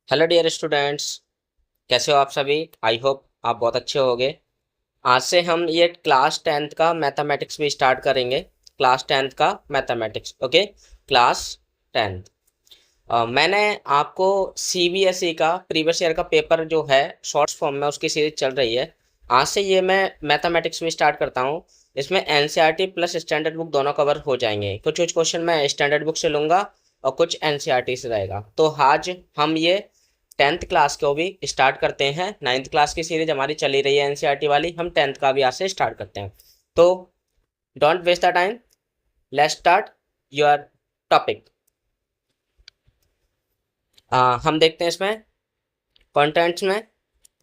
Hello dear students. कैसे हो आप सभी? आई होप आप बहुत अच्छे होगे। आज से हम ये क्लास टेंथ का मैथमेटिक्स भी स्टार्ट करेंगे। क्लास टेंथ का मैथमेटिक्स, ओके। Class tenth. मैंने आपको सीबीएसई का प्रीवियस ईयर का पेपर जो है शॉर्ट्स फॉर्म में उसकी सीरीज चल रही है। आज से ये मैं मैथमेटिक्स भी स्टार्ट करता हूँ। इसमें एनसीईआरटी प्लस स्टैंडर्ड बुक दोनों कवर हो जाएंगे। कुछ कुछ क्वेश्चन मैं स्टैंडर्ड बुक से लूँगा और कुछ एनसीईआरटी से रहेगा। तो आज हम ये टेंथ क्लास को भी स्टार्ट करते हैं। नाइन्थ क्लास की सीरीज हमारी चली रही है एनसीईआरटी वाली, हम टेंथ का भी आज से स्टार्ट करते हैं। तो don't waste the time, let's start your topic. हम देखते हैं इसमें कंटेंट्स में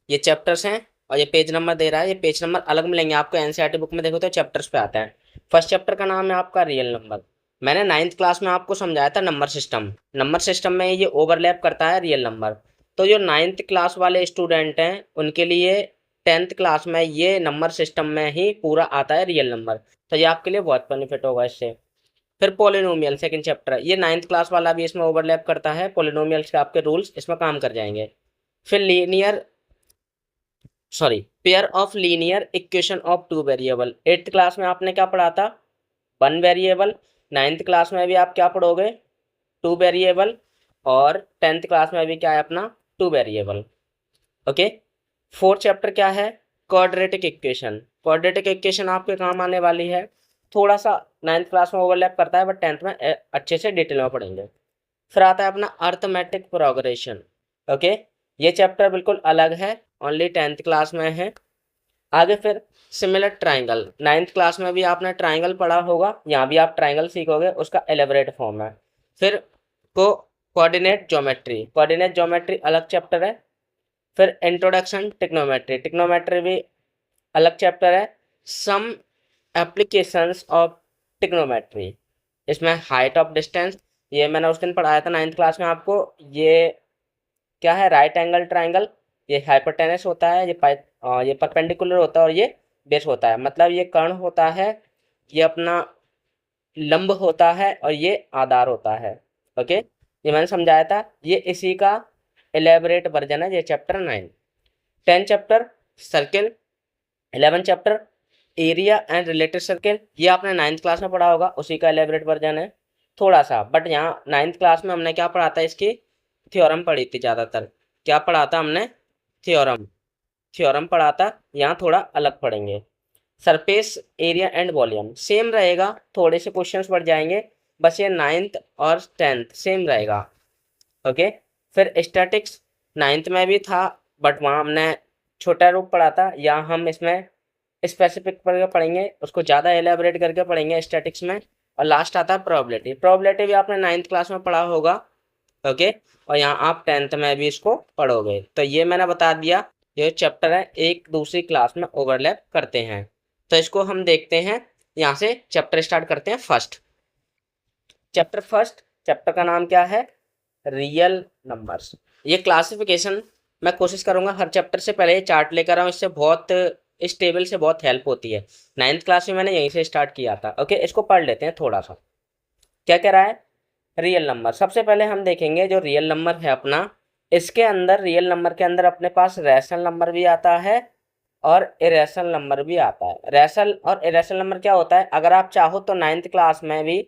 ये चैप्टर्स हैं और ये पेज नंबर दे रहा है। ये पेज नंबर अलग मिलेंगे आपको एनसीईआरटी बुक में, देखो तो चैप्टर्स पे आता है। फर्स्ट चैप्टर का नाम है आपका रियल नंबर। मैंने नाइन्थ क्लास में आपको समझाया था नंबर सिस्टम। नंबर सिस्टम में ये ओवरलैप करता है रियल नंबर। तो जो नाइन्थ क्लास वाले स्टूडेंट हैं उनके लिए टेंथ क्लास में ये नंबर सिस्टम में ही पूरा आता है रियल नंबर। तो ये आपके लिए बहुत बेनिफिट होगा इससे। फिर पोलिनोमियल सेकंड चैप्टर, ये नाइन्थ क्लास वाला भी इसमें ओवरलैप करता है। पोलिनोमियल्स के आपके रूल्स इसमें काम कर जाएंगे। फिर linear pair of linear equation of two variable. Eighth class में आपने क्या पढ़ा था? One variable. नाइन्थ क्लास में भी आप क्या पढ़ोगे? Two variable. और टेंथ क्लास में भी क्या है अपना? Two variable, okay. Fourth chapter क्या है? Quadratic equation. क्वाड्रेटिक इक्वेशन आपके काम आने वाली है। थोड़ा सा नाइन्थ क्लास में ओवरलैप करता है, बट टेंथ में अच्छे से डिटेल में पढ़ेंगे। फिर आता है अपना अर्थमेटिक प्रोग्रेशन, ओके। ये चैप्टर बिल्कुल अलग है, ओनली टेंथ क्लास में है। आगे फिर सिमिलर ट्राइंगल। नाइन्थ क्लास में भी आपने ट्राइंगल पढ़ा होगा, यहाँ भी आप ट्राइंगल सीखोगे, उसका एलेबरेट फॉर्म है। फिर को कोऑर्डिनेट ज्योमेट्री। कोऑर्डिनेट ज्योमेट्री अलग चैप्टर है। फिर इंट्रोडक्शन टिक्नोमेट्री। टिक्नोमेट्री भी अलग चैप्टर है। सम एप्लीकेशंस ऑफ टिक्नोमेट्री, इसमें हाइट ऑफ डिस्टेंस, ये मैंने उस दिन पढ़ाया था नाइन्थ क्लास में आपको। ये क्या है? Right angle triangle. ये हाइपोटेनस होता है, ये परपेंडिकुलर होता है और ये बेस होता है। मतलब ये कर्ण होता है, ये अपना लंब होता है और ये आधार होता है, ओके। ये मैंने समझाया था, ये इसी का एलेबरेट वर्जन है, ये chapter 9। 10 chapter circle. 11 chapter area and related circle. ये आपने नाइन्थ क्लास में पढ़ा होगा, उसी का एलेबरेट वर्जन है थोड़ा सा। बट यहाँ नाइन्थ क्लास में हमने क्या पढ़ा था? इसकी थ्योरम पढ़ी थी ज़्यादातर। क्या पढ़ा था हमने? थ्योरम। थ्योरम पढ़ा था। यहाँ थोड़ा अलग पढ़ेंगे। Surface area and volume same रहेगा, थोड़े से क्वेश्चंस बढ़ जाएंगे, बस ये नाइन्थ और टेंथ सेम रहेगा, ओके। फिर स्टैटिक्स नाइन्थ में भी था, बट वहाँ हमने छोटा रूप पढ़ा था। यहाँ हम इसमें स्पेसिफिक करके पढ़ेंगे, उसको ज़्यादा एलेबरेट करके पढ़ेंगे स्टैटिक्स में। और लास्ट आता है प्रोबेबिलिटी। प्रोबेबिलिटी भी आपने नाइन्थ क्लास में पढ़ा होगा, ओके। और यहाँ आप टेंथ में भी इसको पढ़ोगे। तो ये मैंने बता दिया, ये चैप्टर है एक दूसरी क्लास में ओवरलैप करते हैं। तो इसको हम देखते हैं, यहाँ से चैप्टर स्टार्ट करते हैं। फर्स्ट चैप्टर का नाम क्या है? Real numbers. ये क्लासिफिकेशन मैं कोशिश करूंगा हर चैप्टर से पहले ये चार्ट लेकर आऊँ, इससे बहुत इस टेबल से बहुत हेल्प होती है। नाइन्थ क्लास में मैंने यहीं से स्टार्ट किया था, ओके। इसको पढ़ लेते हैं थोड़ा सा। क्या कह रहा है? Real number. सबसे पहले हम देखेंगे जो रियल नंबर है अपना, इसके अंदर रियल नंबर के अंदर अपने पास रैशनल नंबर भी आता है और इरेशनल नंबर भी आता है। रैशनल और इरेशनल नंबर क्या होता है? अगर आप चाहो तो नाइन्थ क्लास में भी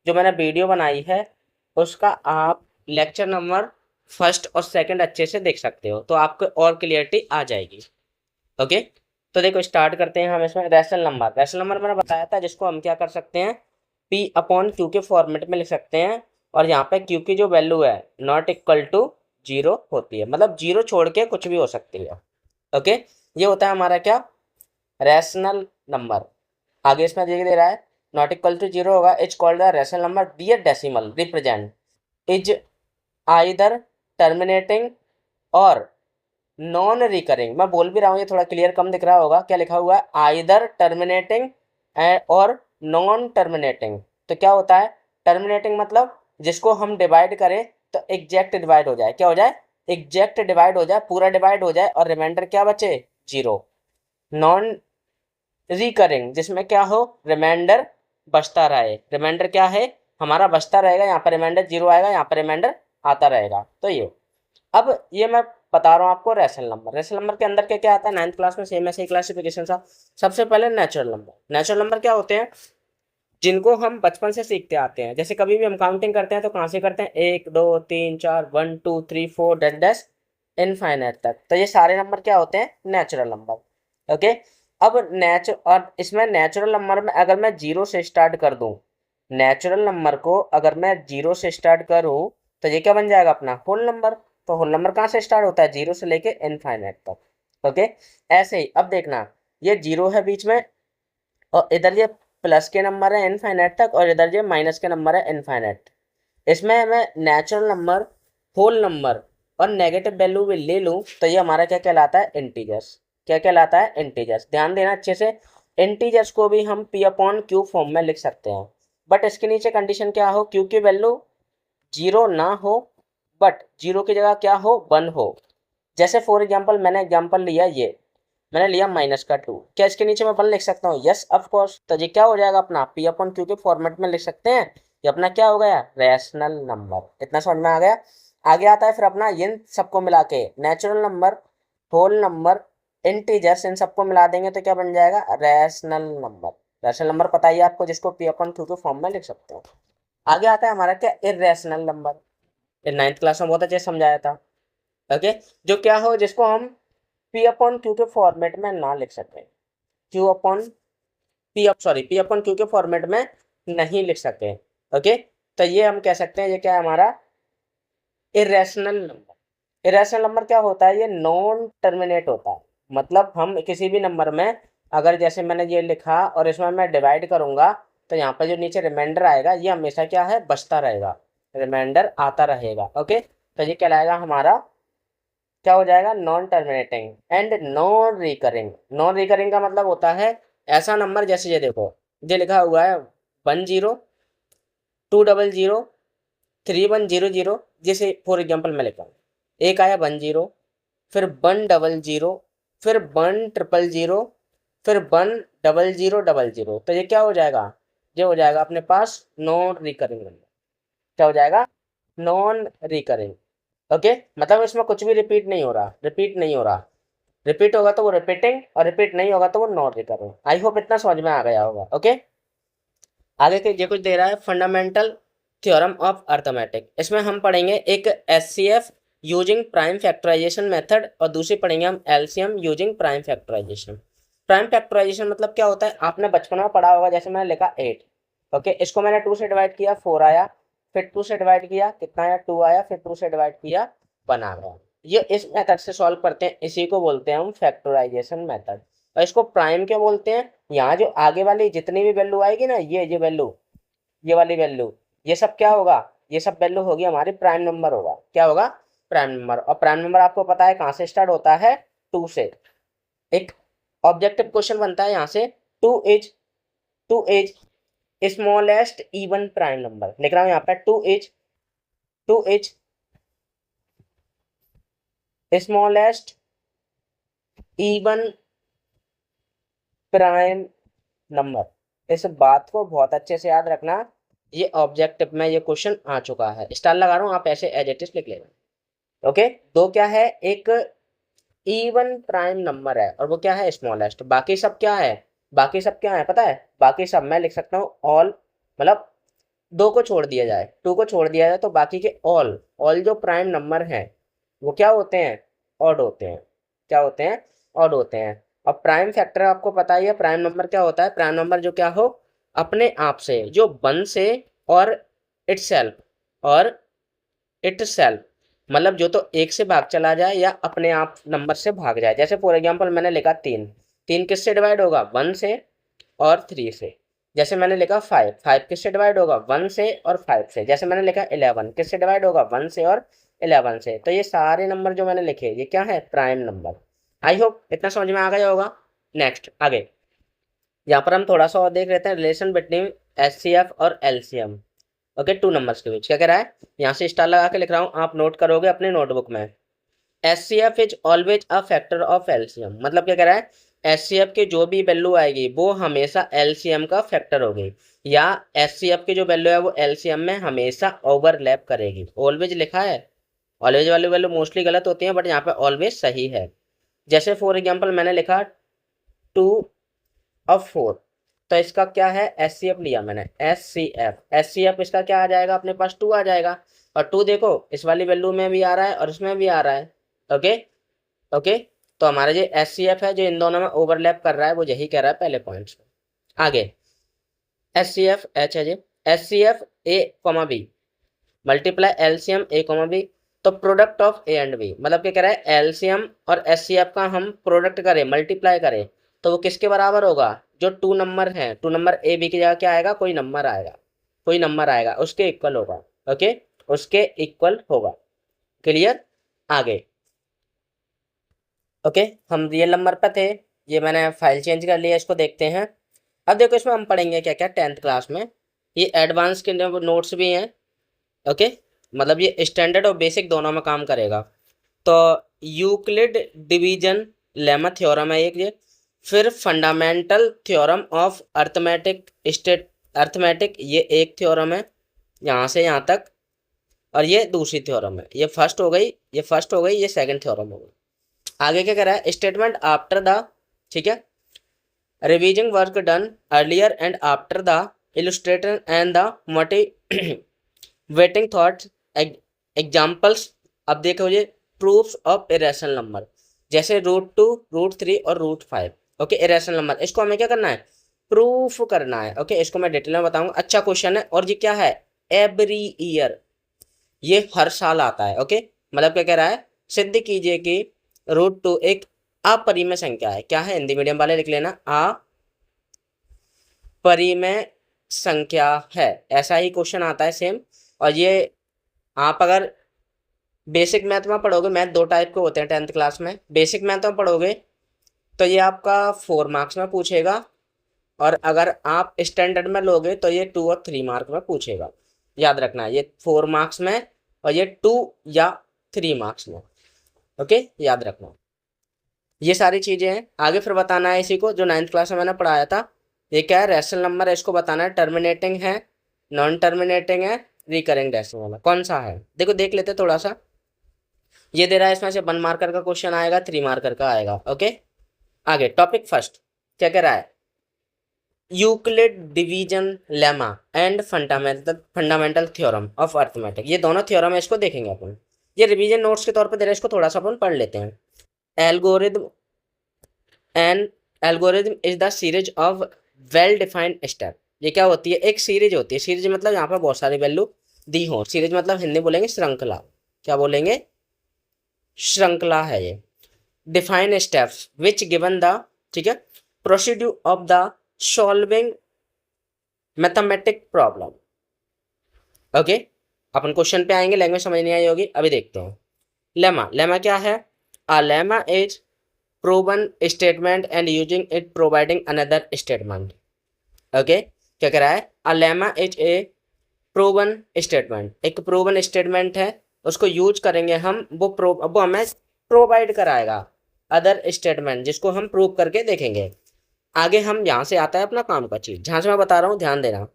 जो मैंने वीडियो बनाई है उसका आप लेक्चर नंबर फर्स्ट और सेकंड अच्छे से देख सकते हो, तो आपको और क्लियरिटी आ जाएगी, ओके। तो देखो स्टार्ट करते हैं हम इसमें। Rational number. रैशनल नंबर मैंने बताया था जिसको हम क्या कर सकते हैं? पी अपॉन क्यू के फॉर्मेट में लिख सकते हैं। और यहाँ पे क्यू की जो वैल्यू है नॉट इक्वल टू जीरो होती है, मतलब जीरो छोड़ के कुछ भी हो सकती है, ओके। ये होता है हमारा क्या? Rational number. आगे इसमें दे रहा है नॉट इक्वल टू जीरो होगा, is called the rational number. Dear decimal represent is either terminating और नॉन रिकरिंग। मैं बोल भी रहा हूँ, ये थोड़ा क्लियर कम दिख रहा होगा। क्या लिखा हुआ है? आइदर टर्मिनेटिंग और नॉन टर्मिनेटिंग। तो क्या होता है? टर्मिनेटिंग मतलब जिसको हम डिवाइड करें तो एग्जैक्ट डिवाइड हो जाए। क्या हो जाए? एग्जैक्ट डिवाइड हो जाए, पूरा डिवाइड हो जाए और रिमाइंडर क्या बचे? जीरो। नॉन रिकरिंग जिसमें क्या हो? रिमाइंडर बचता रहे। रिमाइंडर क्या है? हमारा बचता रहेगा, यहाँ पर रिमाइंडर जीरो आएगा, यहाँ पर रिमाइंडर आता रहेगा। तो ये अब ये मैं बता रहा हूँ आपको रैशनल नंबर। रैशनल नंबर के अंदर क्या क्या आता है, 9th क्लास में सेम ऐसे ही क्लासिफिकेशन था। सबसे पहले नेचुरल नंबर। नेचुरल नंबर क्या होते हैं, जिनको हम बचपन से सीखते आते हैं। जैसे कभी भी हम काउंटिंग करते हैं तो कहाँ से करते हैं, 1 2 3 4 1 2 3 4 डैश डैश इनफाइनाइट तक। तो ये सारे नंबर क्या होते हैं, नेचुरल नंबर। ओके। अब और इसमें नेचुरल नंबर में अगर मैं जीरो से स्टार्ट कर दूं, नेचुरल नंबर को अगर मैं जीरो से स्टार्ट करूं तो ये क्या बन जाएगा अपना होल नंबर। तो होल नंबर कहाँ से स्टार्ट होता है, जीरो से लेके इनफाइनाइट तक। ओके। ऐसे ही अब देखना, ये जीरो है बीच में, और इधर ये प्लस के नंबर है इनफाइनाइट तक, और इधर ये माइनस के नंबर है इनफाइनाइट। इसमें मैं नेचुरल नंबर, होल नंबर और नेगेटिव वैल्यू भी ले लूँ तो ये हमारा क्या कहलाता है, इंटीजर्स। क्या कहलाता है, इंटीजर्स। ध्यान देना अच्छे से, इंटीजर्स को भी हम पी अपॉन क्यू फॉर्म में लिख सकते हैं, बट इसके नीचे कंडीशन क्या हो, क्यू की वैल्यू जीरो ना हो, बट जीरो की जगह क्या हो, वन हो। जैसे फॉर एग्जाम्पल मैंने एग्जाम्पल लिया, ये मैंने लिया -2, क्या इसके नीचे मैं वन लिख सकता हूँ, यस ऑफ कोर्स। तो ये क्या हो जाएगा अपना पी अपॉन क्यू के फॉर्मेट में लिख सकते हैं। ये अपना क्या हो गया, रैशनल नंबर। इतना समझ में आ गया। आगे आता है फिर अपना इन सबको मिला के natural number, whole number, integers, इन सबको मिला देंगे तो क्या बन जाएगा, रैशनल नंबर। रैशनल नंबर पता ही है आपको, जिसको पी अपॉन क्यू के फॉर्म में लिख सकते हैं। आगे आता है हमारा क्या, इरेशनल नंबर। ये 9th क्लास में बहुत अच्छे से समझाया था। ओके। जो क्या हो, जिसको हम पी अपॉन क्यू के फॉर्मेट में ना लिख सके, Q upon P upon Q के फॉर्मेट में नहीं लिख सके। ओके। तो ये हम कह सकते हैं, ये क्या है हमारा इरेशनल नंबर। इरेशनल नंबर क्या होता है, ये नॉन टर्मिनेट होता है। मतलब हम किसी भी नंबर में, अगर जैसे मैंने ये लिखा और इसमें मैं डिवाइड करूंगा तो यहाँ पर जो नीचे रिमाइंडर आएगा ये हमेशा क्या है, बचता रहेगा, रिमाइंडर आता रहेगा। ओके। तो ये कहलाएगा हमारा, क्या हो जाएगा, non terminating and non recurring. Non recurring का मतलब होता है ऐसा नंबर, जैसे ये देखो, ये लिखा हुआ है 10 200 3100 जैसे फॉर एग्जाम्पल मैं लिखा हूँ, एक आया 10, फिर 100, फिर 100, फिर 100, तो ये क्या हो जाएगा, ये हो जाएगा अपने पास नॉन रिकरिंग नंबर। क्या हो जाएगा, नॉन रिकरिंग। ओके। मतलब इसमें कुछ भी रिपीट नहीं हो रहा, रिपीट नहीं हो रहा। रिपीट होगा तो वो रिपीटिंग, और रिपीट नहीं होगा तो वो नॉन रिकरिंग। आई होप इतना समझ में आ गया होगा। ओके। आगे के ये कुछ दे रहा है, फंडामेंटल थ्योरम ऑफ अर्थमेटिक। इसमें हम पढ़ेंगे एक HCF using prime factorization method, और दूसरी पढ़ेंगे हम LCM using prime factorization. Prime factorization मतलब क्या होता है, आपने बचपन में पढ़ा होगा। जैसे मैंने लिखा 8, ओके, इसको मैंने 2 से डिवाइड किया, 4 आया, फिर 2 से डिवाइड किया, कितना आया, 2 आया, फिर 2 से डिवाइड किया, 1 आ गया। ये इस मेथड से सॉल्व करते हैं, इसी को बोलते हैं हम फैक्टराइजेशन मेथड। और इसको प्राइम क्यों बोलते हैं, यहाँ जो आगे वाली जितनी भी वैल्यू आएगी ना, ये वैल्यू, ये वाली वैल्यू, ये सब क्या होगा, ये सब वैल्यू होगी हमारी प्राइम नंबर होगा। क्या होगा, प्राइम नंबर। और प्राइम नंबर आपको पता है कहाँ से स्टार्ट होता है, 2 से। एक ऑब्जेक्टिव क्वेश्चन बनता है यहाँ से, two is smallest even prime number. लिख रहा हूँ यहाँ पे, two is smallest even prime number. इस बात को बहुत अच्छे से याद रखना, ये ऑब्जेक्टिव में ये क्वेश्चन आ चुका है। स्टार लगा रहा हूँ, आप ऐसे एज इट इज लिख लेना। ओके। दो क्या है, एक इवन प्राइम नंबर है और वो क्या है, स्मॉलेस्ट। बाकी सब क्या है, बाकी सब क्या है पता है, बाकी सब मैं लिख सकता हूँ ऑल। मतलब दो को छोड़ दिया जाए, टू को छोड़ दिया जाए तो बाकी के ऑल, ऑल जो प्राइम नंबर हैं वो क्या होते हैं, ऑड होते हैं। क्या होते हैं, ऑड होते हैं। और प्राइम फैक्टर आपको पता ही है, प्राइम नंबर क्या होता है, प्राइम नंबर जो क्या हो, अपने आप से, जो वन से और इटसेल्फ, मतलब जो तो एक से भाग चला जाए या अपने आप नंबर से भाग जाए। जैसे फॉर एग्जांपल मैंने लिखा 3, 3 किससे डिवाइड होगा, 1 से और 3 से। जैसे मैंने लिखा 5, 5 किससे डिवाइड होगा, 1 से और 5 से। जैसे मैंने लिखा 11, किससे डिवाइड होगा, 1 से और 11 से। तो ये सारे नंबर जो मैंने लिखे ये क्या है, प्राइम नंबर। आई होप इतना समझ में आ गया होगा। नेक्स्ट आगे यहाँ पर हम थोड़ा सा और देख लेते हैं, रिलेशन बिटवीन एचसीएफ और एलसीएम। ओके, 2 नंबर्स के बीच। क्या कह रहा है, यहाँ से स्टार लगा के लिख रहा हूँ, आप नोट करोगे अपने नोटबुक में। HCF is always a factor of LCM. मतलब क्या कह रहा है, एचसीएफ की जो भी वैल्यू आएगी वो हमेशा एलसीएम का फैक्टर होगी, या एचसीएफ की जो वैल्यू है वो एलसीएम में हमेशा ओवरलैप करेगी। ऑलवेज लिखा है, ऑलवेज वाली वैल्यू मोस्टली गलत होती है, बट यहाँ पे ऑलवेज सही है। जैसे फॉर एग्जाम्पल मैंने लिखा 2/4, तो इसका क्या है, एस सी एफ लिया मैंने, एस सी एफ इसका क्या आ जाएगा अपने पास, 2 आ जाएगा। और 2 देखो इस वाली वैल्यू में भी आ रहा है और इसमें भी आ रहा है। ओके ओके, तो हमारा जो एस सी एफ है जो इन दोनों में ओवरलैप कर रहा है वो यही कह रहा है पहले पॉइंट्स में। आगे एस सी एफ एच है जी, S C F A comma B multiply LCM A comma B, तो product of A and B, मतलब क्या कह रहा है, एलसीएम और एस सी एफ का हम प्रोडक्ट करें, मल्टीप्लाई करें, तो वो किसके बराबर होगा, जो 2 नंबर है, 2 नंबर ए बी की जगह क्या आएगा, कोई नंबर आएगा, कोई नंबर आएगा उसके इक्वल होगा। ओके, उसके इक्वल होगा। क्लियर। आगे ओके, हम रियल नंबर पे थे, ये मैंने फाइल चेंज कर लिया, इसको देखते हैं। अब देखो इसमें हम पढ़ेंगे क्या क्या 10th क्लास में, ये एडवांस के नोट्स भी हैं। ओके, मतलब ये स्टैंडर्ड और बेसिक दोनों में काम करेगा। तो यूक्लिड डिवीजन लेमा थ्योरम है एक ये, फिर फंडामेंटल थ्योरम ऑफ अर्थमेटिक ये एक थ्योरम है यहाँ से यहाँ तक, और ये दूसरी थ्योरम है, ये फर्स्ट हो गई, ये फर्स्ट हो गई, ये सेकंड थ्योरम हो गई। आगे क्या कह रहा है, स्टेटमेंट आफ्टर द, ठीक है, revising work done earlier and after the illustrator and the motivating thoughts examples. अब देखो ये प्रूफ्स ऑफ इरेशनल नंबर, जैसे √2, √3 और √5। ओके, इरेशनल नंबर इसको हमें क्या करना है, प्रूफ करना है। ओके, इसको मैं डिटेल में बताऊंगा, अच्छा क्वेश्चन है, और ये क्या है, एवरी ईयर, ये हर साल आता है। ओके, मतलब क्या कह रहा है, सिद्ध कीजिए कि √2 एक अपरिमेय संख्या है, क्या है, हिंदी मीडियम वाले लिख लेना, अपरिमेय संख्या है, ऐसा ही क्वेश्चन आता है सेम। और ये आप अगर बेसिक मैथ में पढ़ोगे, मैथ 2 टाइप के होते हैं 10th क्लास में, बेसिक मैथ में पढ़ोगे तो ये आपका 4 मार्क्स में पूछेगा, और अगर आप स्टैंडर्ड में लोगे तो ये 2 और 3 मार्क में पूछेगा। याद रखना ये 4 मार्क्स में और ये 2 या 3 मार्क्स में। ओके, याद रखना ये सारी चीज़ें हैं। आगे फिर बताना है इसी को जो 9th क्लास में मैंने पढ़ाया था, ये क्या है, रैशनल नंबर है, इसको बताना है, टर्मिनेटिंग है, नॉन टर्मिनेटिंग है, रिकरिंग डेसिमल वाला कौन सा है, देखो देख लेते थोड़ा सा। ये दे रहा है, इसमें से 1 मार्कर का क्वेश्चन आएगा, 3 मार्कर का आएगा। ओके, आगे टॉपिक फर्स्ट क्या कह रहा है, Euclid division lemma and fundamental theorem of arithmetic, ये दोनों थ्योरम है, इसको देखेंगे अपन, ये रिवीजन नोट्स के तौर पर दे रहा है, इसको थोड़ा सा अपन पढ़ लेते हैं। Algorithm and algorithm is the series of well defined step, ये क्या होती है, एक सीरीज होती है, सीरीज मतलब यहाँ पर बहुत सारी वैल्यू दी हो, सीरीज मतलब हिंदी बोलेंगे श्रृंखला, क्या बोलेंगे, श्रृंखला है ये। Define steps which given the, ठीक है, procedure of the solving mathematic problem. Okay, upon question पे आएंगे, लैंग्वेज समझ नहीं आई होगी, अभी देखते हैं। लेमा, लेमा क्या है, a lemma is proven statement and using it providing another statement. Okay, क्या कह रहा है, a lemma is a proven statement, एक प्रूवन स्टेटमेंट है, उसको यूज करेंगे हम, वो हमें प्रोवाइड कराएगा अदर स्टेटमेंट जिसको हम प्रूव करके देखेंगे। आगे हम यहाँ से आता है अपना काम का चीज, जहाँ से मैं बता रहा हूँ ध्यान देना,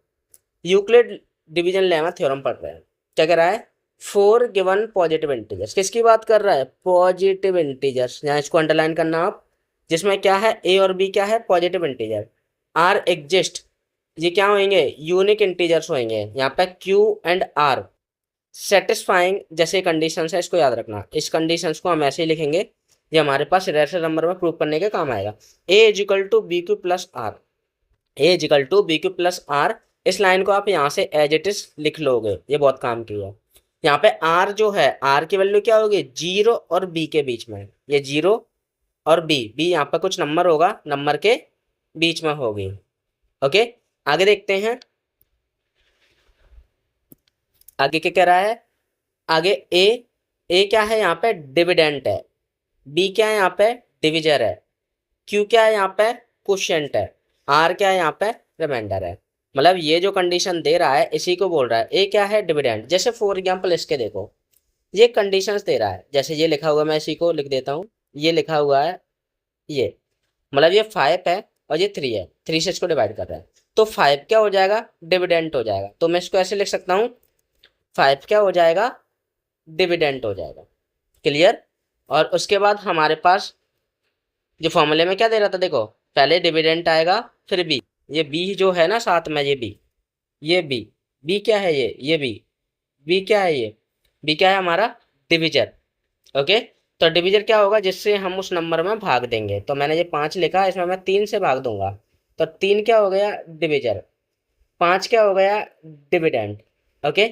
यूक्लिड डिवीजन लेमा थ्योरम पढ़ रहे हैं, क्या कह रहा है, 4 गिवन पॉजिटिव इंटीजर्स, किसकी बात कर रहा है, पॉजिटिव इंटीजर्स, यहाँ इसको अंडरलाइन करना आप, जिसमें क्या है, ए और बी क्या है, पॉजिटिव इंटीजर, आर एग्जिस्ट, ये क्या होंगे, यूनिक इंटीजर्स होंगे, यहाँ पे क्यू एंड आर सेटिस्फाइंग जैसे कंडीशंस है, इसको याद रखना, इस कंडीशंस को हम ऐसे ही लिखेंगे, ये हमारे पास रैशनल नंबर में प्रूव करने के काम आएगा। A is equal to B Q plus R, A is equal to B Q plus R, इस लाइन को आप यहाँ से एज इट इज लिख लोगे, ये बहुत काम की है। यहाँ पे आर जो है, आर की वैल्यू क्या होगी, 0 और बी के बीच में, ये 0 और बी यहाँ पे कुछ नंबर होगा, नंबर के बीच में होगी। ओके, आगे देखते हैं, आगे क्या कह रहा है, आगे ए क्या है, यहाँ पे डिविडेंट है, बी क्या है, यहाँ पे डिविजर है, क्यू क्या है, यहाँ पे क्वोशिएंट है, आर क्या है, यहाँ पे रिमाइंडर है। मतलब ये जो कंडीशन दे रहा है इसी को बोल रहा है, ए क्या है, डिविडेंट। जैसे फॉर एग्जांपल इसके देखो, ये कंडीशंस दे रहा है, जैसे ये लिखा हुआ, मैं इसी को लिख देता हूँ, ये लिखा हुआ है, ये मतलब ये 5 है और ये 3 है, 3 से इसको डिवाइड कर रहा है, तो 5 क्या हो जाएगा, डिविडेंट हो जाएगा, तो मैं इसको ऐसे लिख सकता हूँ, 5 क्या हो जाएगा, डिविडेंड हो जाएगा। क्लियर। और उसके बाद हमारे पास जो फॉर्मूले में क्या दे रहा था, देखो पहले डिविडेंड आएगा फिर बी, ये बी जो है ना साथ में, ये बी, बी क्या है, ये बी क्या है, ये बी क्या है हमारा, डिविजर। ओके। तो डिविजर क्या होगा, जिससे हम उस नंबर में भाग देंगे। तो मैंने ये 5 लिखा, इसमें मैं 3 से भाग दूंगा, तो 3 क्या हो गया, डिविजर। 5 क्या हो गया, डिविडेंड। ओके।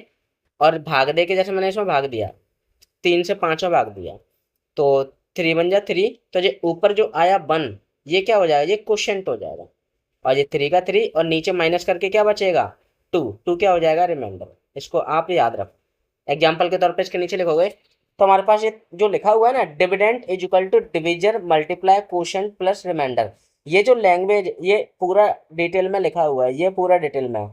और भाग दे के जैसे मैंने इसमें भाग दिया, 3 से 5 में भाग दिया, तो 3 बन जा 3, तो ये ऊपर जो आया 1, ये क्या हो जाएगा, ये क्वोशिएंट हो जाएगा। और ये 3 का 3 और नीचे माइनस करके क्या बचेगा, 2, 2 क्या हो जाएगा, रिमाइंडर। इसको आप याद रखो, एग्जाम्पल के तौर पे इसके नीचे लिखोगे। तो हमारे पास ये जो लिखा हुआ है ना, dividend is equal to divisor multiply quotient plus remainder, ये जो लैंग्वेज ये पूरा डिटेल में लिखा हुआ है, ये पूरा डिटेल में है।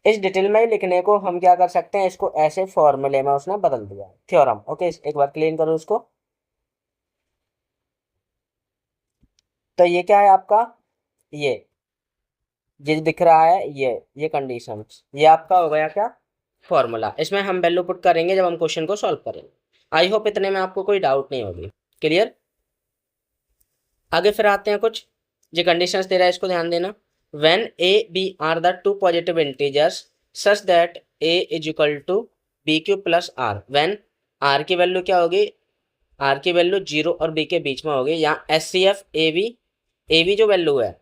इस डिटेल में ही लिखने को हम क्या कर सकते हैं, इसको ऐसे फॉर्मूले में उसने बदल दिया, थ्योरम। ओके, एक बार क्लीन करो उसको। तो ये क्या है आपका, ये ये दिख रहा है, ये कंडीशन, ये आपका हो गया क्या, फॉर्मूला। इसमें हम वैल्यू पुट करेंगे जब हम क्वेश्चन को सॉल्व करेंगे। आई होप इतने में आपको कोई डाउट नहीं होगी। क्लियर। आगे फिर आते हैं कुछ जो कंडीशंस दे रहा है, इसको ध्यान देना। When A B are the two positive integers such that A is equal to B Q plus R, when R की वैल्यू क्या होगी, आर की वैल्यू 0 और बी के बीच में होगी। यहाँ S C F A B जो वैल्यू है,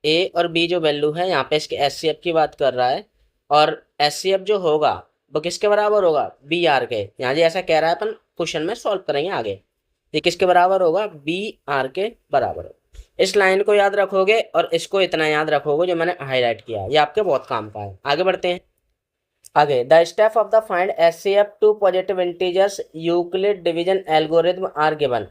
ए और बी जो वैल्यू है, यहाँ पे इसके एस सी एफ की बात कर रहा है। और एस सी एफ जो होगा वो किसके बराबर होगा, बी आर के। यहाँ जी ऐसा कह रहा है, अपन क्वेश्चन में सॉल्व करेंगे आगे। ये किसके बराबर होगा, बी आर के बराबर होगा। इस लाइन को याद रखोगे और इसको इतना याद रखोगे जो मैंने हाईलाइट किया, ये आपके बहुत काम का है। आगे बढ़ते हैं। आगे the step of the find S C F two positive integers Euclid division algorithm are given.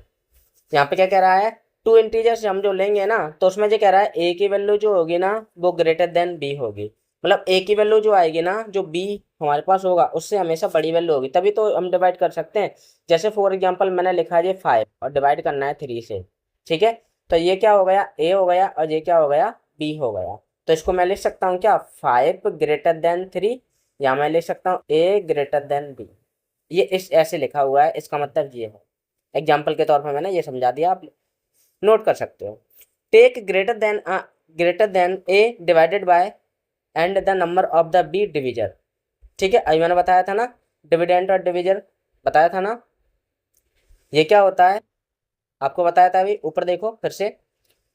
यहाँ पे क्या कह रहा है, टू इंटीजर्स हम जो लेंगे ना, तो उसमें जो कह रहा है ए की वैल्यू जो होगी ना वो ग्रेटर देन बी होगी। मतलब ए की वैल्यू जो आएगी ना, जो बी हमारे पास होगा उससे हमेशा बड़ी वैल्यू होगी, तभी तो हम डिवाइड कर सकते हैं। जैसे फॉर एग्जांपल मैंने लिखा है ये 5 और डिवाइड करना है 3 से। ठीक है। तो ये क्या हो गया, ए हो गया, और ये क्या हो गया, बी हो गया। तो इसको मैं लिख सकता हूँ क्या, 5 ग्रेटर देन 3, या मैं लिख सकता हूँ ए ग्रेटर देन बी। ये इस ऐसे लिखा हुआ है, इसका मतलब ये है। एग्जाम्पल के तौर पर मैंने ये समझा दिया, आप नोट कर सकते हो। Take greater than A divided by and the number of the B divisor. ठीक है, अभी मैंने बताया था ना, डिविडेंड और डिविजर बताया था ना, ये क्या होता है आपको बताया था अभी, ऊपर देखो फिर से।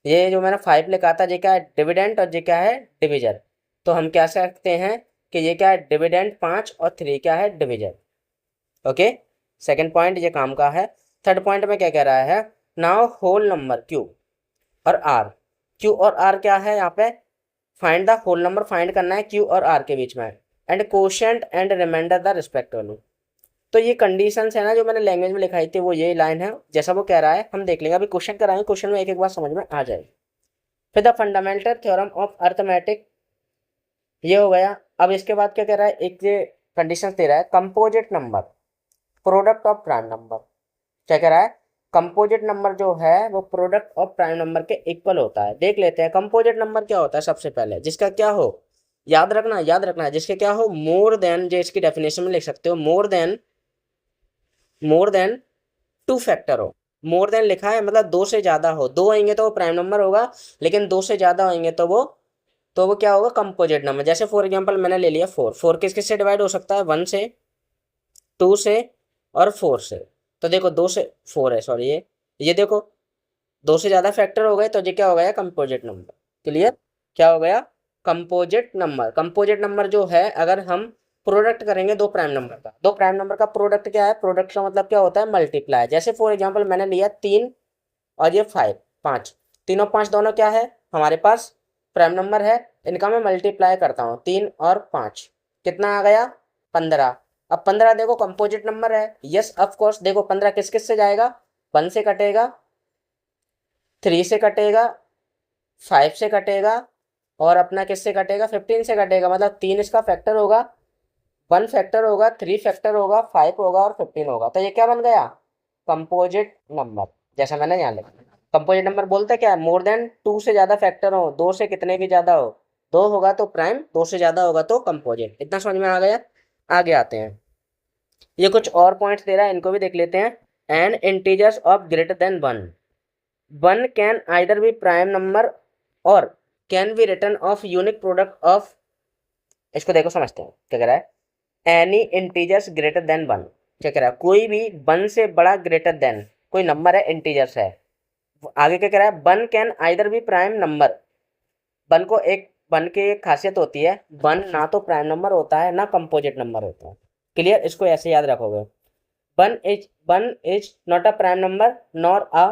ये जो मैंने 5 लिखा था, ये क्या है, डिविडेंड, और ये क्या है, डिविजर। तो हम क्या सकते हैं कि ये क्या है, डिविडेंड 5 और 3 क्या है, डिविजर। ओके। सेकंड पॉइंट ये काम का है। थर्ड पॉइंट में क्या कह रहा है, नाउ होल नंबर क्यू और आर, क्यू और आर क्या है यहाँ पे, find the whole number find करना है क्यू और आर के बीच में, and quotient and remainder the respectively. तो ये कंडीशंस है ना जो मैंने लैंग्वेज में लिखाई थी, वो ये लाइन है, जैसा वो कह रहा है हम देख लेंगे। अभी क्वेश्चन कराएंगे, क्वेश्चन में एक एक बार समझ में आ जाएगी। फिर the fundamental theorem of arithmetic, ये हो गया। अब इसके बाद क्या कह रहा है, एक ये कंडीशन दे रहा है, composite number product of prime number. क्या कह रहा है, कंपोजिट नंबर जो है वो प्रोडक्ट ऑफ प्राइम नंबर के इक्वल होता है। देख लेते हैं कंपोजिट नंबर क्या होता है। सबसे पहले जिसका क्या हो, याद रखना है, जिसके क्या हो, मोर देन, जो इसकी डेफिनेशन में लिख सकते हो, मोर देन 2 फैक्टर हो। मोर देन लिखा है मतलब 2 से ज्यादा हो, 2 होंगे तो वो प्राइम नंबर होगा, लेकिन 2 से ज्यादा होंगे तो वो क्या होगा, कंपोजिट नंबर। जैसे फॉर एग्जांपल मैंने ले लिया 4, 4 किस किस से डिवाइड हो सकता है, 1 से, 2 से और 4 से। तो देखो 2 से 4 है, सॉरी, ये देखो 2 से ज़्यादा फैक्टर हो गए, तो ये क्या हो गया, कंपोजिट नंबर। क्लियर। क्या हो गया, कंपोजिट नंबर। कंपोजिट नंबर जो है, अगर हम प्रोडक्ट करेंगे दो प्राइम नंबर का प्रोडक्ट क्या है, प्रोडक्ट का मतलब क्या होता है, मल्टीप्लाई। जैसे फॉर एग्जाम्पल मैंने लिया 3 और ये 5, 5, 3 और 5 दोनों क्या है हमारे पास, प्राइम नंबर है। इनका मैं मल्टीप्लाई करता हूँ, 3 और 5 कितना आ गया, 15। अब 15 देखो कंपोजिट नंबर है, यस ऑफ कोर्स। देखो 15 किस किस से जाएगा, 1 से कटेगा, 3 से कटेगा, 5 से कटेगा, और अपना किससे कटेगा, 15 से कटेगा। मतलब 3 इसका फैक्टर होगा, 1 फैक्टर होगा, 3 फैक्टर होगा, 5 होगा और 15 होगा। तो ये क्या बन गया, कंपोजिट नंबर। जैसा मैंने यहाँ लिखा, कंपोजिट नंबर बोलते क्या है, मोर देन 2 से ज्यादा फैक्टर हो, 2 से कितने भी ज्यादा हो, 2 होगा तो प्राइम, 2 से ज्यादा होगा तो कंपोजिट। इतना समझ में आ गया। आगे आते हैं। ये कुछ और पॉइंट्स दे रहा है, इनको भी देख लेते हैं। N integers of greater than one, one can either be prime number और can be return of unique product of, इसको देखो समझते हैं क्या कह रहा है। Any integers greater than one, क्या कह रहा है, कोई भी वन से बड़ा ग्रेटर देन कोई नंबर है, इंटीजर्स है। आगे क्या कह रहा है, one can either be prime number, one की एक खासियत होती है, वन ना तो प्राइम नंबर होता है ना कंपोजिट नंबर होता है। क्लियर, इसको ऐसे याद रखोगे। One is not a prime number nor a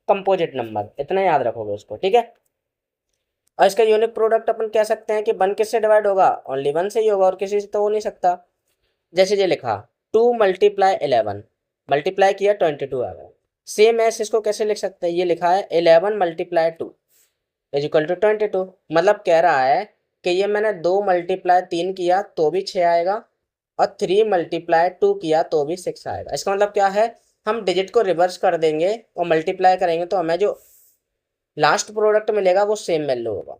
composite number, इतना याद रखोगे उसको, ठीक है। और इसका यूनिक प्रोडक्ट अपन कह सकते हैं कि वन किससे डिवाइड होगा, ओनली वन से ही होगा और किसी से तो हो नहीं सकता। जैसे ये लिखा 2 × 11, मल्टीप्लाई किया 22 आ गया। सेम एस इसको कैसे लिख सकते हैं, ये लिखा है 11 × 2 इज इक्वल टू 22। मतलब कह रहा है कि ये मैंने 2 × 3 किया तो भी 6 आएगा और 3 × 2 किया तो भी 6 आएगा। इसका मतलब क्या है, हम डिजिट को रिवर्स कर देंगे और मल्टीप्लाई करेंगे तो हमें जो लास्ट प्रोडक्ट मिलेगा वो सेम वैल्यू होगा,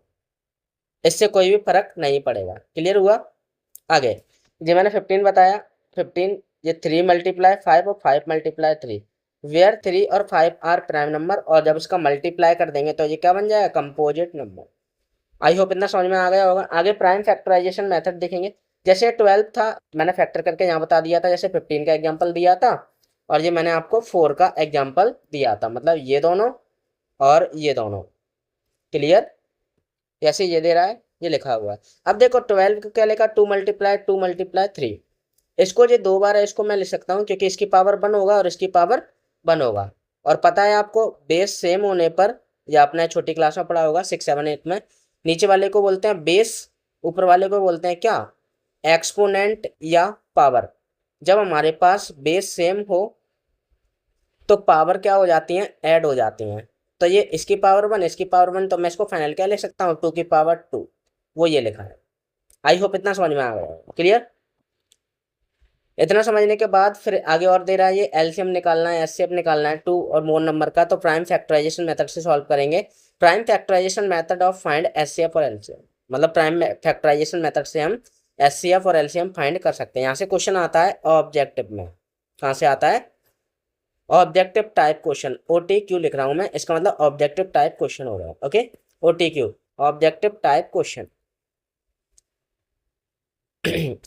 इससे कोई भी फर्क नहीं पड़ेगा। क्लियर हुआ। आगे जो मैंने 15 बताया, 15 ये 3 × 5 और 5 × 3 वेयर 3 और 5 आर प्राइम नंबर, और जब इसका मल्टीप्लाई कर देंगे तो ये क्या बन जाएगा, कंपोजिट नंबर। आई होप इतना समझ में आ गया होगा। आगे प्राइम फैक्टराइजेशन मेथड देखेंगे। जैसे 12 था मैंने फैक्टर करके यहाँ बता दिया था, जैसे 15 का एग्जाम्पल दिया था और ये मैंने आपको 4 का एग्जाम्पल दिया था, मतलब ये दोनों और ये दोनों। क्लियर, जैसे ये दे रहा है ये लिखा हुआ है। अब देखो 12 को क्या लिखा, 2 × 3, इसको जो 2 बार है इसको मैं लिख सकता हूँ क्योंकि इसकी पावर 1 होगा और इसकी पावर 1 होगा। और पता है आपको बेस सेम होने पर, या आपने छोटी क्लास में पढ़ा होगा 6, 7, 8 में, नीचे वाले को बोलते हैं बेस, ऊपर वाले को बोलते हैं क्या, एक्सपोनेंट या पावर। जब हमारे पास बेस सेम हो तो पावर क्या हो जाती हैं, ऐड हो जाती हैं। तो ये इसकी पावर 1 इसकी पावर 1, तो मैं इसको फाइनल क्या लिख सकता हूँ, 2 की पावर 2, वो ये लिखा है। आई होप इतना समझ में आ गया। क्लियर, इतना समझने के बाद फिर आगे और दे रहा है ये एलसीएम निकालना है, एचसीएफ निकालना है 2 और मोर नंबर का, तो प्राइम फैक्टराइजेशन मेथड से सॉल्व करेंगे। Prime factorization method of find HCF और एलसीएम, मतलब प्राइम फैक्टराइजेशन मेथड से हम एचसीएफ और एलसीएम फाइंड कर सकते हैं। यहाँ से क्वेश्चन आता है ऑब्जेक्टिव में, कहाँ से आता है, ऑब्जेक्टिव टाइप क्वेश्चन, OTQ लिख रहा हूँ मैं, इसका मतलब ऑब्जेक्टिव टाइप क्वेश्चन हो रहा है। Okay, OTQ objective type question.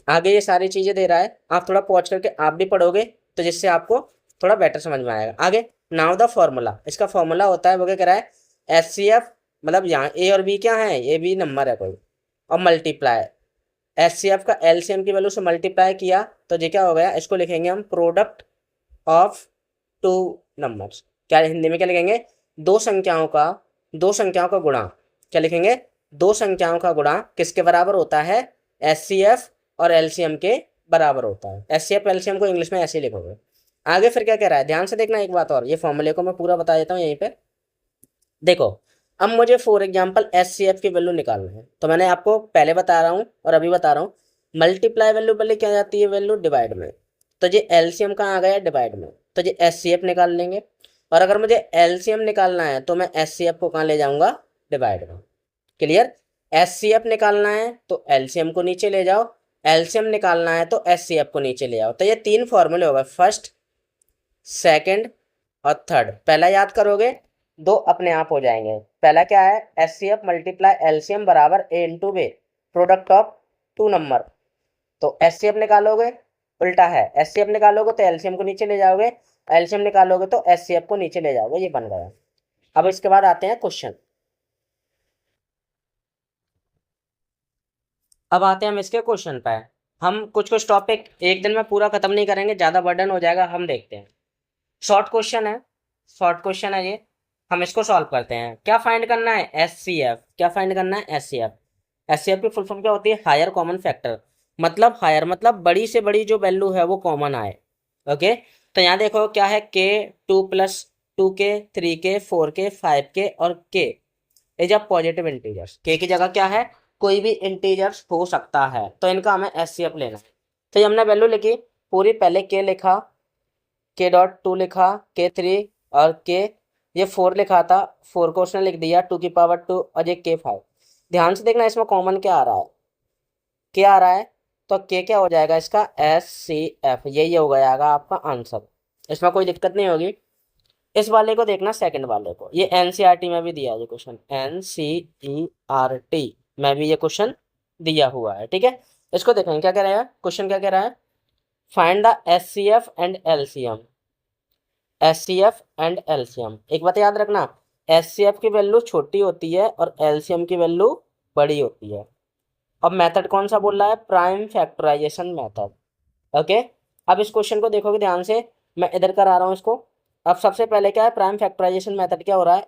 आगे ये सारी चीजें दे रहा है, आप थोड़ा पहुंच करके आप भी पढ़ोगे तो जिससे आपको थोड़ा बेटर समझ में आएगा। आगे नाउ द फॉर्मूला, इसका फॉर्मूला होता है वो क्या कह रहा है, HCF, मतलब यहाँ ए और बी क्या है, ये भी नंबर है कोई, और मल्टीप्लाई HCF का LCM की वैल्यू से मल्टीप्लाई किया तो ये क्या हो गया, इसको लिखेंगे हम प्रोडक्ट ऑफ 2 नंबर्स। क्या हिंदी में क्या लिखेंगे, दो संख्याओं का गुणा। क्या लिखेंगे, 2 संख्याओं का गुणा किसके बराबर होता है, HCF और LCM के बराबर होता है। HCF LCM को इंग्लिश में ऐसे ही लिखोगे। आगे फिर क्या कह रहा है, ध्यान से देखना एक बात और, ये फॉर्मूले को मैं पूरा बता देता हूँ यहीं पे। देखो अब मुझे फॉर एग्जाम्पल HCF की वैल्यू निकालना है, तो मैंने आपको पहले बता रहा हूँ और अभी बता रहा हूँ, मल्टीप्लाई वैल्यू पहले क्या जाती है, वैल्यू डिवाइड में। तो ये LCM कहाँ आ गया, डिवाइड में, तो ये HCF निकाल लेंगे। और अगर मुझे LCM निकालना है तो मैं HCF को कहाँ ले जाऊंगा, डिवाइड में। क्लियर, HCF निकालना है तो LCM को नीचे ले जाओ, LCM निकालना है तो HCF को नीचे ले आओ। तो ये 3 फॉर्मूले हो गए, फर्स्ट, सेकंड और थर्ड। पहला याद करोगे, 2 अपने आप हो जाएंगे। पहला क्या है, HCF मल्टीप्लाई LCM बराबर A into B, product of 2 number. तो HCF निकालोगे, उल्टा है, HCF निकालोगे तो LCM को नीचे ले जाओगे, LCM निकालोगे तो HCF को नीचे ले जाओगे, ये बन गया। अब इसके बाद आते हैं क्वेश्चन। अब आते हैं हम इसके क्वेश्चन पे। हम कुछ कुछ टॉपिक एक दिन में पूरा खत्म नहीं करेंगे, ज़्यादा बर्डन हो जाएगा। हम देखते हैं, शॉर्ट क्वेश्चन है, शॉर्ट क्वेश्चन है ये, हम इसको सॉल्व करते हैं। क्या फाइंड करना है, HCF। क्या फाइंड करना है, HCF। HCF की फुल फॉर्म क्या होती है, हायर कॉमन फैक्टर, मतलब हायर मतलब बड़ी से बड़ी जो वैल्यू है वो कॉमन आए। ओके, तो यहाँ देखो क्या है, K 2 + 2K 3K 4K 5K और K is a positive integers. K की जगह क्या है, कोई भी इंटीजर्स हो सकता है, तो इनका हमें HCF लेना है। तो ये हमने वैल्यू लिखी पूरी, पहले K लिखा, K.2 लिखा, K3 और K ये 4 लिखा था, 4 को उसने लिख दिया 2 की पावर 2 और ये K5। ध्यान से देखना इसमें कॉमन क्या आ रहा है, क्या आ रहा है, तो के क्या हो जाएगा इसका SCF, यही हो जाएगा आपका आंसर। इसमें कोई दिक्कत नहीं होगी। इस वाले को देखना, सेकंड वाले को, ये NCERT में भी दिया है ये क्वेश्चन, NCERT में भी ये क्वेश्चन दिया हुआ है, ठीक है। इसको देखेंगे क्या कह रहा है क्वेश्चन, क्या कह रहा है, find the SCF and LCM। SCF and LCM, एक बात याद रखना, SCF की वैल्यू छोटी होती है और LCM की वैल्यू बड़ी होती है। अब मेथड कौन सा बोल रहा है, प्राइम फैक्टराइजेशन मेथड, ओके। अब इस क्वेश्चन को देखोगे ध्यान से, मैं इधर करा रहा हूँ इसको। अब सबसे पहले क्या है, प्राइम फैक्टराइजेशन मेथड क्या हो रहा है,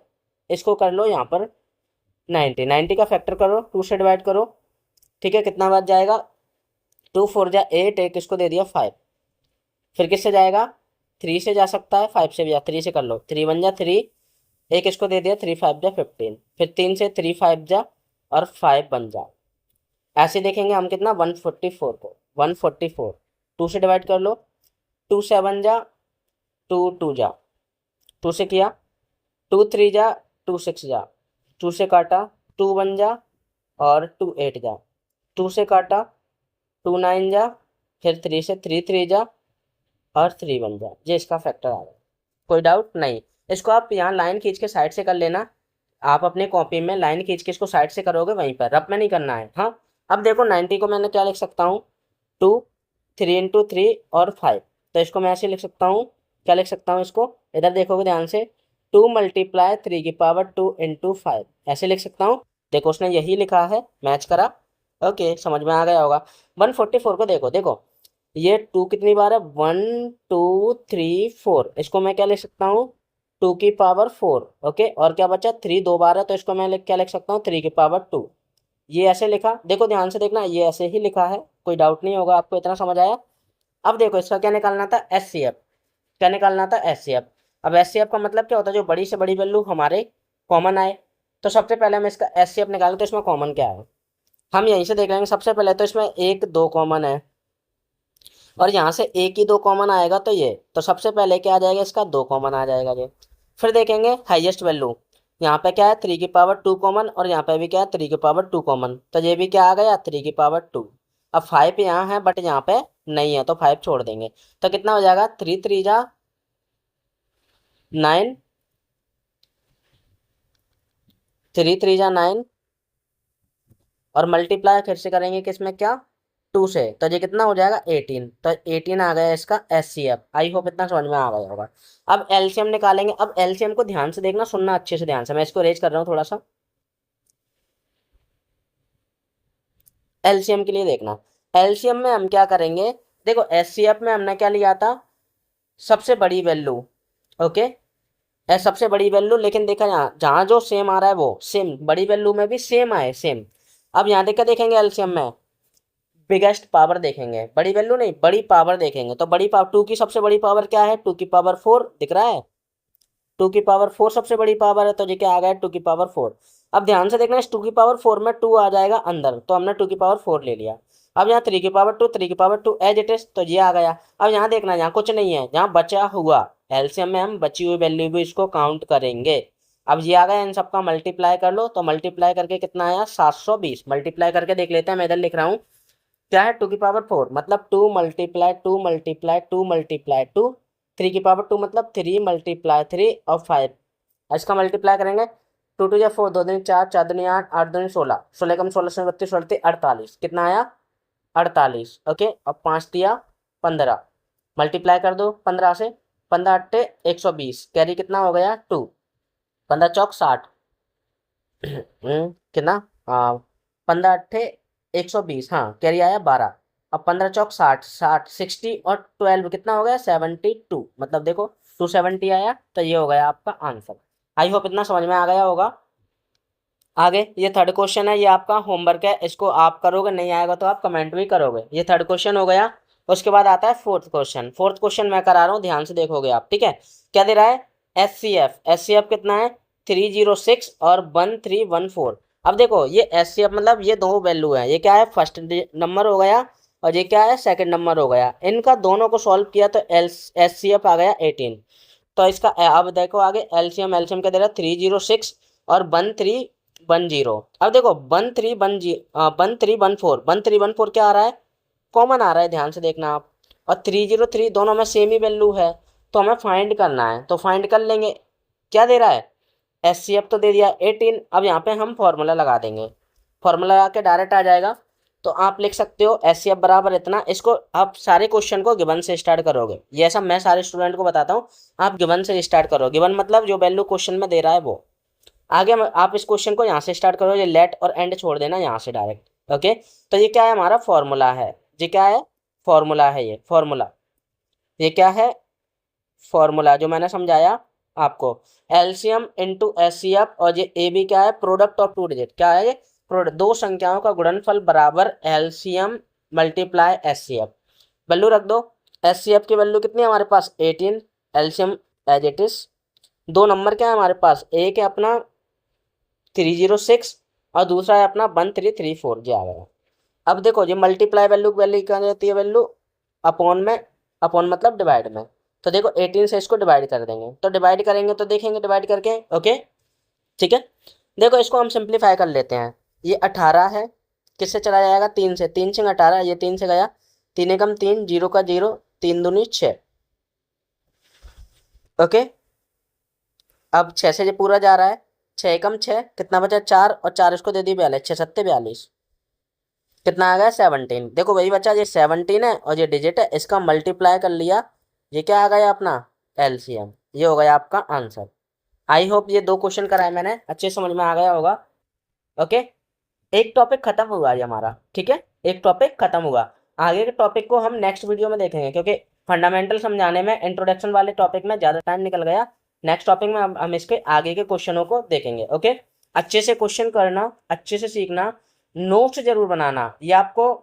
इसको कर लो यहाँ पर 90 का फैक्टर करो, 2 से डिवाइड करो, ठीक है। कितना बच जाएगा, 2 4 जा 8, एक इसको दे दिया 5, फिर किससे जाएगा, 3 से जा सकता है, 5 से भी जा, 3 से कर लो, 3 1 जा 3, एक इसको दे दिया 3 5 जा 15, फिर 3 से 3 5 जा और 5 बन जा। ऐसे देखेंगे हम कितना, 144 को 144 2 से डिवाइड कर लो, 2 7 जा 2 2 जा, 2 से किया, 2 3 जा 2 6 जा, 2 से काटा 2 1 जा और 2 8 जा, 2 से काटा 2 9 जा, फिर 3 से 3 3 जा और 3 1 जा, ये इसका फैक्टर आ गया। कोई डाउट नहीं। इसको आप यहाँ लाइन खींच के साइड से कर लेना, आप अपने कॉपी में लाइन खींच के इसको साइड से करोगे वहीं पर, रब में नहीं करना है, हाँ। अब देखो 90 को मैंने क्या लिख सकता हूँ, 2 3 इंटू 3 और 5, तो इसको मैं ऐसे लिख सकता हूँ, क्या लिख सकता हूँ इसको, इधर देखोगे ध्यान से, 2 मल्टीप्लाई 3 की पावर 2 इंटू 5, ऐसे लिख सकता हूँ। देखो उसने यही लिखा है, मैच करा, ओके, समझ में आ गया होगा। 144 को देखो, देखो ये 2 कितनी बार है, 1 2 3 4, इसको मैं क्या लिख सकता हूँ, 2 की पावर 4, ओके। और क्या बचा, 3 2 बार है, तो इसको मैं क्या लिख सकता हूँ, 3 की पावर 2, ये ऐसे लिखा। देखो ध्यान से देखना, ये ऐसे ही लिखा है, कोई डाउट नहीं होगा आपको, इतना समझ आया। अब देखो इसका क्या निकालना था, SCF, क्या निकालना था, SCF। अब SCF का मतलब क्या होता है, जो बड़ी से बड़ी वैल्यू हमारे कॉमन आए। तो सबसे पहले हम इसका SCF निकालें, तो इसमें कॉमन क्या है, हम यहीं से देख लेंगे। सबसे पहले तो इसमें 1 2 कॉमन है, और यहाँ से एक ही 2 कॉमन आएगा, तो ये, तो सबसे पहले क्या आ जाएगा, इसका 2 कॉमन आ जाएगा ये। फिर देखेंगे हाईएस्ट वैल्यू, यहाँ पे क्या है, 3 की पावर 2 कॉमन, और यहाँ पे भी क्या है, 3 की पावर 2 कॉमन, तो ये भी क्या आ गया, 3 की पावर 2। अब 5 यहाँ है बट यहाँ पे नहीं है, तो 5 छोड़ देंगे, तो कितना हो जाएगा, 3 3 जा 9, 3 3 जा 9, और मल्टीप्लाई फिर से करेंगे किसमें, क्या, 2 से, तो ये कितना हो जाएगा, 18, तो 18 आ गया इसका SCF। आई होप इतना समझ में आ गया होगा। अब LCM निकालेंगे। अब LCM को ध्यान से देखना, सुनना अच्छे से ध्यान से, मैं इसको रेज कर रहा हूँ थोड़ा सा, LCM के लिए देखना। LCM में हम क्या करेंगे, देखो SCF में हमने क्या लिया था, सबसे बड़ी वैल्यू, ओके, सबसे बड़ी वैल्यू, लेकिन देखा यहाँ जहाँ जो सेम आ रहा है वो सेम, बड़ी वैल्यू में भी सेम आए, सेम। अब यहाँ देख देखेंगे LCM में बिगेस्ट पावर देखेंगे, बड़ी वैल्यू नहीं, बड़ी पावर देखेंगे, तो बड़ी पावर 2 की सबसे बड़ी पावर क्या है, 2 की पावर 4 दिख रहा है, 2 की पावर 4 सबसे बड़ी पावर है, तो ये क्या आ गया, 2 की पावर 4। अब ध्यान से देखना, इस 2 की पावर 4 में 2 आ जाएगा अंदर, तो हमने 2 की पावर 4 ले लिया। अब यहाँ 3 की पावर 2, 3 की पावर 2 एज इट इज, तो ये आ गया। अब यहाँ देखना, यहाँ कुछ नहीं है, यहाँ बचा हुआ LCM में हम बची हुई वैल्यू भी इसको काउंट करेंगे। अब ये आ गया, इन सबका मल्टीप्लाई कर लो, तो मल्टीप्लाई करके कितना आया, 720। मल्टीप्लाई करके देख लेते हैं, मैं इधर लिख रहा हूँ, क्या है, 2 की पावर 4 मतलब 2 मल्टीप्लाई 2 मल्टीप्लाई 2 मल्टीप्लाई 2, 3 की पावर 2 मतलब 3 मल्टीप्लाई 3 और 5, इसका मल्टीप्लाई करेंगे, 2 2 या 4, 2 दिन 4, 4 दिन 8, 8 दिन 16, 16 कम 16 से 32, 16 48, कितना आया, 48, ओके। अब 5 दिया 15, मल्टीप्लाई कर दो 15 से, 15 अट्ठे 120, कैरी कितना हो गया 2, 15 चौक 60, कितना, हाँ, 15 अट्ठे 120, हाँ, कैरी आया 12। अब 15 चौक 60, 60 60 और 12 कितना हो गया, 72, मतलब देखो 270 आया, तो ये हो गया आपका आंसर। आई होप इतना समझ में आ गया होगा। आगे ये थर्ड क्वेश्चन है, ये आपका होमवर्क है, इसको आप करोगे, नहीं आएगा तो आप कमेंट भी करोगे। ये थर्ड क्वेश्चन हो गया। उसके बाद आता है फोर्थ क्वेश्चन। फोर्थ क्वेश्चन मैं करा रहा हूँ, ध्यान से देखोगे आप, ठीक है। क्या दे रहा है, SCF कितना है, 306 और 1314। अब देखो ये SCF मतलब ये दो वैल्यू है, ये क्या है, फर्स्ट नंबर हो गया और ये क्या है, सेकंड नंबर हो गया। इनका दोनों को सॉल्व किया तो SCF आ गया 18। तो इसका अब देखो आगे LCM क्या दे रहा है, 306 और 1310। अब देखो 1314 1314 क्या आ रहा है, कॉमन आ रहा है, ध्यान से देखना आप, और 303 दोनों में सेम ही वैल्यू है, तो हमें फाइंड करना है, तो फाइंड कर लेंगे। क्या दे रहा है, HCF तो दे दिया 18। अब यहाँ पे हम फॉर्मूला लगा देंगे, फॉर्मूला लगा के डायरेक्ट आ जाएगा। तो आप लिख सकते हो HCF बराबर इतना। इसको आप सारे क्वेश्चन को गिवन से स्टार्ट करोगे, ये ऐसा मैं सारे स्टूडेंट को बताता हूँ, आप गिवन से स्टार्ट करो। गिवन मतलब जो वैल्यू क्वेश्चन में दे रहा है वो। आगे आप इस क्वेश्चन को यहाँ से स्टार्ट करो, ये लेट और एंड छोड़ देना यहाँ से डायरेक्ट। ओके, तो ये क्या है, हमारा फॉर्मूला है। ये क्या है, फॉर्मूला है, ये फॉर्मूला, ये क्या है, फॉर्मूला जो मैंने समझाया आपको। एलसीएम इंटू HCF, और ये ए बी क्या है, प्रोडक्ट ऑफ टू डिजिट। क्या है ये, प्रोडक्ट, दो संख्याओं का गुणनफल बराबर एलसीएम मल्टीप्लाई HCF। वैल्यू रख दो। HCF की वैल्यू कितनी है हमारे पास, 18। LCM as it is. दो नंबर क्या है हमारे पास, एक है अपना 306 और दूसरा है अपना 1334, ये आ गया। अब देखो ये मल्टीप्लाई वैल्यू, वैल्यू क्या जाती है, वैल्यू अपॉन में, अपॉन मतलब डिवाइड में। तो देखो 18 से इसको डिवाइड कर देंगे, तो डिवाइड करेंगे तो देखेंगे डिवाइड करके। ओके, ठीक है। देखो इसको हम सिंप्लीफाई कर लेते हैं। ये 18 है, किससे चला जाएगा, 3 से, 3 से 18, ये 3 से गया, 3 एकम 3, 0 का 0, 3 दूनी 6। ओके, अब 6 से ये पूरा जा रहा है, 6 एकम 6, कितना बचा 4, और 4 इसको दे दी 42, 6 सत्ते 42, कितना आ गया 17। देखो वही बच्चा, ये 17 है और ये डिजिट है, इसका मल्टीप्लाई कर लिया, ये क्या आ गया अपना LCM। ये हो गया आपका आंसर। आई होप ये दो क्वेश्चन कराए मैंने, अच्छे समझ में आ गया होगा। ओके, एक टॉपिक खत्म हुआ ये हमारा, ठीक है, एक टॉपिक खत्म हुआ। आगे के टॉपिक को हम नेक्स्ट वीडियो में देखेंगे, क्योंकि फंडामेंटल समझाने में इंट्रोडक्शन वाले टॉपिक में ज़्यादा टाइम निकल गया। नेक्स्ट टॉपिक में हम इसके आगे के क्वेश्चनों को देखेंगे। ओके, अच्छे से क्वेश्चन करना, अच्छे से सीखना, नोट्स जरूर बनाना। ये आपको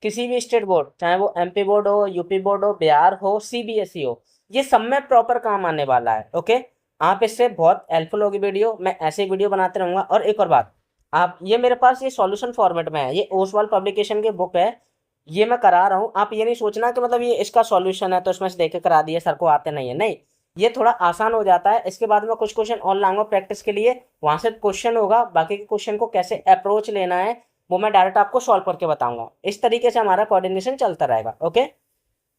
किसी भी स्टेट बोर्ड, चाहे वो MP बोर्ड हो, UP बोर्ड हो, बिहार हो, CBSE हो, ये सब में प्रॉपर काम आने वाला है। ओके, आप इससे बहुत हेल्पफुल होगी वीडियो, मैं ऐसे ही वीडियो बनाते रहूँगा। और एक और बात, आप ये मेरे पास ये सॉल्यूशन फॉर्मेट में है, ये ओसवाल पब्लिकेशन की बुक है, ये मैं करा रहा हूँ। आप ये नहीं सोचना कि मतलब ये इसका सॉल्यूशन है तो इसमें से देख के करा दिए, सर को आते नहीं है, नहीं, ये थोड़ा आसान हो जाता है। इसके बाद में कुछ क्वेश्चन और लाऊंगा प्रैक्टिस के लिए, वहां से क्वेश्चन होगा, बाकी के क्वेश्चन को कैसे अप्रोच लेना है वो मैं डायरेक्ट आपको सॉल्व करके बताऊंगा। इस तरीके से हमारा कोऑर्डिनेशन चलता रहेगा। ओके,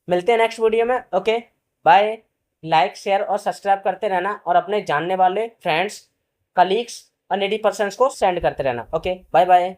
मिलते हैं नेक्स्ट वीडियो में। Okay, bye. लाइक शेयर और सब्सक्राइब करते रहना, और अपने जानने वाले फ्रेंड्स, कलीग्स और नीडी पर्सन्स को सेंड करते रहना। Okay, bye bye.